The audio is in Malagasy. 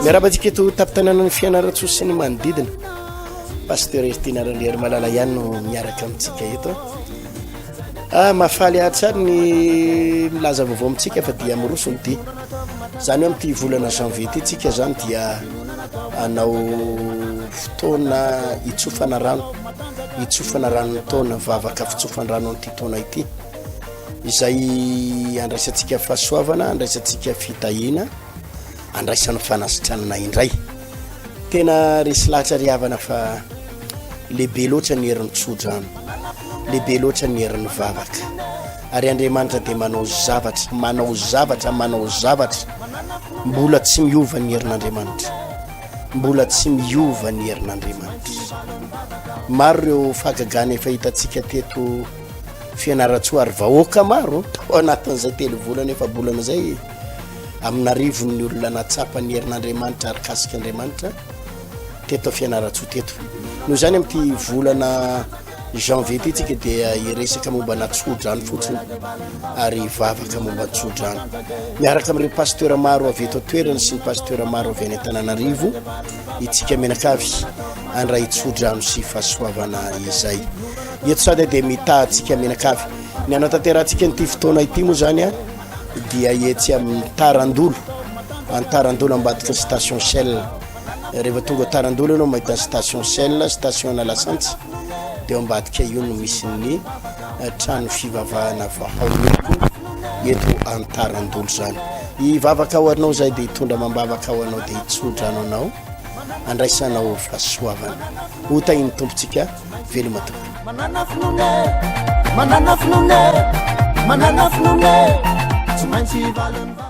miarabantsika eto tapitanana ny fianaratsosy ny manodidina pasteur Ertinaralery Malala ihany no miaraka amintsika eto mafaly atsary ny milaza vaovao amintsika fa dia miroso ny ty zany hoe amin'ity volana janvier ty tsika zany dia anao fotoana itsofana rano ny taona vavaka fitsofana rano an'ity taona ity izay andraisantsika fahasoavana andraisantsika fitahina andraisan'ny fanasitranana indray tena resy lahatra riavana fa lehibe loatra ny herin'ny tsodrano lehibe loatra ny herin'ny vavaka ary Andriamanitra dia manao zavatra mbola tsy miova ny herin'Andriamanitra mbola tsy miova ny herin'Andriamanitra maro ireo fahagagana efa hitantsika teto fianaratsoa ary vahoaka maro tao anatin'izay telo volana efa bolana zay amin'arivo ny olona natsapa ny herin'Andriamanitra ary kasika Andriamanitra teto fianaratsoa teto noho zany amin'ity volana janvier ty tsika dia iresaka momba natsodrano fotsiny ary vavaka momba tsodrano miaraka amin'ireo pasteur maro avy eto toerana sy ny pasteur maro avy any Antananarivo itsika menakavy andray tsodrano sy fahasoavana izay eto sady dia mitahatsika menakavy ny anatanterantsika nyity fotoana ity moa zany a dia etsy amin'ny tarandolo ambadika station Shell rehefa tonga tarandolo anao mahita station Shell station Nalasantsy dia ambadika io no misy ny trano fivavahana vahaoloko eto antarandolo zany ivavaka ao anao zay dia hitondra mambavaka ao anao dia hitsodrano anao andraisanao fahasoavana ota iny tompontsika veloma tompo manana finoane